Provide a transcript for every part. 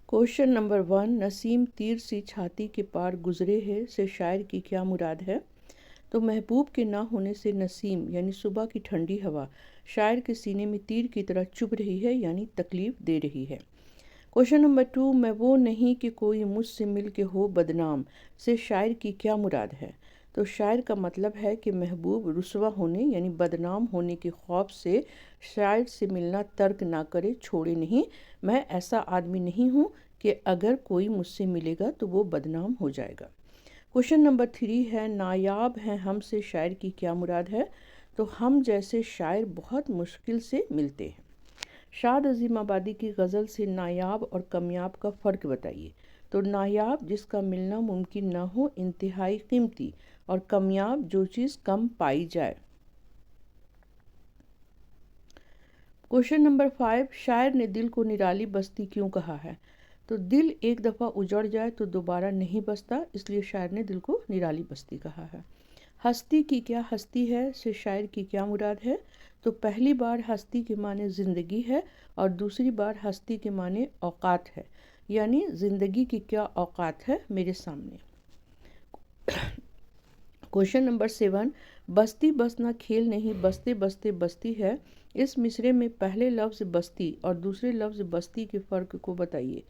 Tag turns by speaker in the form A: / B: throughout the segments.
A: Question number 1, Naseem तीर सी छाती के पार गुजरे है से शायर की क्या मुराद है। तो महबूब के ना होने से नसीम यानी सुबह की ठंडी हवा शायर के सीने में तीर की तरह चुभ रही है यानी तकलीफ दे रही है। क्वेश्चन नंबर 2, मैं वो नहीं कि कोई मुझसे मिल के हो बदनाम से शायर की क्या मुराद है। तो शायर का मतलब है कि महबूब रुसवा होने यानी बदनाम होने के खौफ से शायर से मिलना तर्क ना करे, छोड़े नहीं। मैं ऐसा आदमी नहीं हूँ कि अगर कोई मुझसे मिलेगा तो वो बदनाम हो जाएगा। क्वेश्चन नंबर 3 है, नायाब हैं हम से शायर की क्या मुराद है। तो हम जैसे शायर बहुत मुश्किल से मिलते हैं। शाद अजीम आबादी की गज़ल से नायाब और कामयाब का फ़र्क बताइए। तो नायाब जिसका मिलना मुमकिन ना हो, इंतहाई कीमती, और कामयाब जो चीज़ कम पाई जाए। क्वेश्चन नंबर 5, शायर ने दिल को निराली बस्ती क्यों कहा है। तो दिल एक दफ़ा उजड़ जाए तो दोबारा नहीं बसता, इसलिए शायर ने दिल को निराली बस्ती कहा है। हस्ती की क्या हस्ती है से शायर की क्या मुराद है। तो पहली बार हस्ती के माने ज़िंदगी है और दूसरी बार हस्ती के माने औकात है, यानी ज़िंदगी की क्या औकात है मेरे सामने। क्वेश्चन नंबर 7, बस्ती बसना खेल नहीं बसते बसते बस्ती है। इस मिसरे में पहले लफ्ज़ बस्ती और दूसरे लफ्ज़ बस्ती के फ़र्क को बताइए।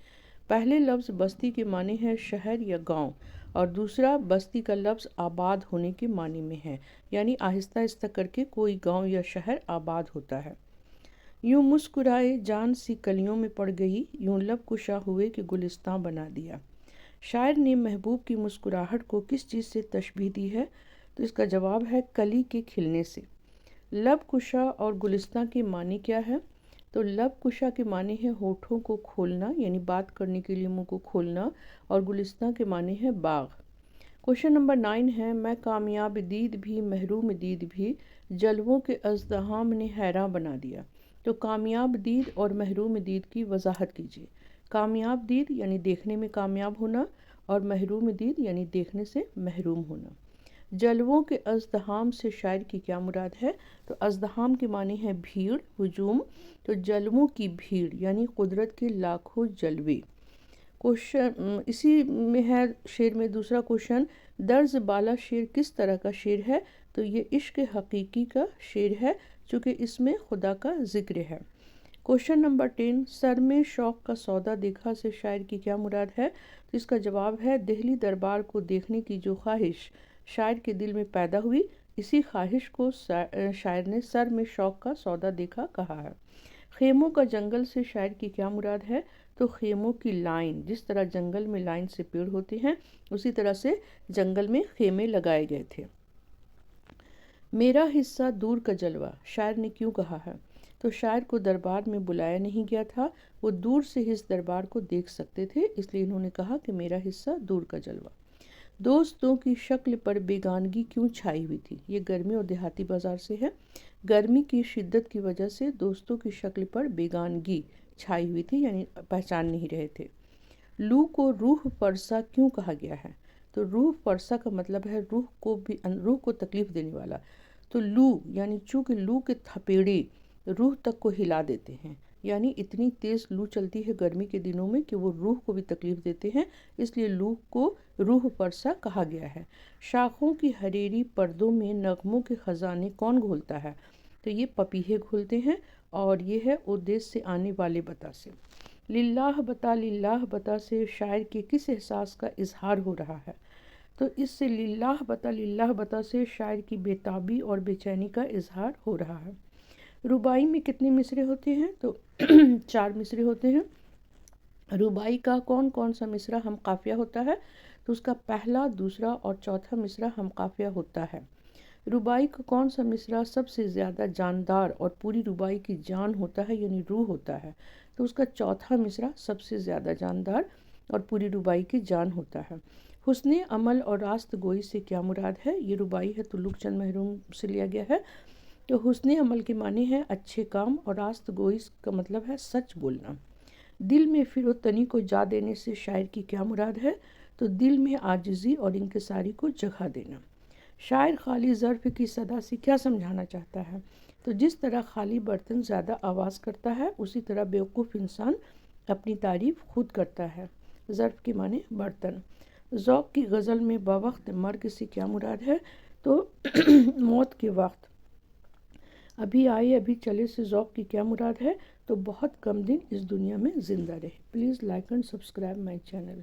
A: पहले लफ्ज़ बस्ती के माने है शहर या गांव और दूसरा बस्ती का लफ्ज़ आबाद होने के माने में है, यानी आहिस्ता आहिस्ता करके कोई गांव या शहर आबाद होता है। यूं मुस्कुराए जान सी कलियों में पड़ गई, यूं लब कुशा हुए कि गुलिस्तां बना दिया। शायर ने महबूब की मुस्कुराहट को किस चीज़ से तशबीह दी है। तो इसका जवाब है कली के खिलने से। लब कुशा और गुलिस्तां के माने क्या है। तो लब कुशा के माने हैं होठों को खोलना, यानी बात करने के लिए मुंह को खोलना, और गुलिस्तां के माने हैं बाग। क्वेश्चन नंबर 9 है, मैं कामयाब दीद भी महरूम दीद भी जलवों के अज़दहाम ने हैरान बना दिया। तो कामयाब दीद और महरूम दीद की वजाहत कीजिए। कामयाब दीद यानी देखने में कामयाब होना और महरूम दीद यानी देखने से महरूम होना। जलवों के अज़दहाम से शायर की क्या मुराद है। तो अज़दहाम के माने हैं भीड़, हुजूम। तो जलवों की भीड़ यानी कुदरत के लाखों जलवे। क्वेश्चन इसी में है शेर में दूसरा क्वेश्चन, दर्ज बाला शेर किस तरह का शेर है। तो ये इश्क हकीकी का शेर है, चूँकि इसमें खुदा का जिक्र है। क्वेश्चन नंबर 10, सर में शौक़ का सौदा देखा से शायर की क्या मुराद है। तो इसका जवाब है दिल्ली दरबार को देखने की जो ख्वाहिश शायर के दिल में पैदा हुई, इसी ख्वाहिश को शायर ने सर में शौक़ का सौदा देखा कहा है। खेमों का जंगल से शायर की क्या मुराद है। तो खेमों की लाइन, जिस तरह जंगल में लाइन से पेड़ होते हैं उसी तरह से जंगल में खेमे लगाए गए थे। मेरा हिस्सा दूर का जलवा शायर ने क्यों कहा है। तो शायर को दरबार में बुलाया नहीं गया था, वो दूर से इस दरबार को देख सकते थे, इसलिए इन्होंने कहा कि मेरा हिस्सा दूर का जलवा। दोस्तों की शक्ल पर बेगानगी क्यों छाई हुई थी। ये गर्मी और देहाती बाजार से है। गर्मी की शिद्दत की वजह से दोस्तों की शक्ल पर बेगानगी छाई हुई थी, यानी पहचान नहीं रहे थे। लू को रूह परसा क्यों कहा गया है। तो रूह परसा का मतलब है रूह को तकलीफ देने वाला। तो लू यानी चूँकि लू के थपेड़े रूह तक को हिला देते हैं, यानी इतनी तेज़ लू चलती है गर्मी के दिनों में कि वो रूह को भी तकलीफ़ देते हैं, इसलिए लू को रूह परसा कहा गया है। शाखों की हरेरी पर्दों में नगमों के ख़जाने कौन घोलता है। तो ये पपीहे घोलते हैं और ये है उद्देश्य से आने वाले बता से। लिल्लाह बता से शायर के किस एहसास का इजहार हो रहा है। तो इससे लिल्लाह बता से शायर की बेताबी और बेचैनी का इजहार हो रहा है। रुबाई में कितने मिसरे होते हैं। तो 4 मिसरे होते हैं। रुबाई का कौन कौन सा मिसरा हम काफिया होता है। तो उसका पहला, दूसरा और चौथा मिसरा हम काफिया होता है। रुबाई का कौन सा मिसरा सबसे ज़्यादा जानदार और पूरी रुबाई की जान होता है, यानी रूह होता है। तो उसका चौथा मिसरा सबसे ज़्यादा जानदार और पूरी रुबाई की जान होता है। हुस्ने अमल और रास्त गोई से क्या मुराद है। ये रुबाई है तुल्लुक चंद महरूम से लिया गया है। तो हुस्ने अमल के माने हैं अच्छे काम और रास्त गोई का मतलब है सच बोलना। दिल में फिरोतनी को जा देने से शायर की क्या मुराद है। तो दिल में आजिज़ी और इंकिसारी को जगह देना। शायर खाली ज़र्फ़ की सदा से क्या समझाना चाहता है। तो जिस तरह खाली बर्तन ज़्यादा आवाज़ करता है, उसी तरह बेवकूफ़ इंसान اپنی تعریف خود کرتا ہے۔ ظرف کے معنی برتن۔ ذوق کی غزل میں بوقت مرگ سے کیا مراد ہے؟ تو موت کے وقت۔ ابھی آئے ابھی چلے سے ذوق کی کیا مراد ہے؟ تو بہت کم دن اس دنیا میں زندہ رہے۔ Please like and subscribe my channel.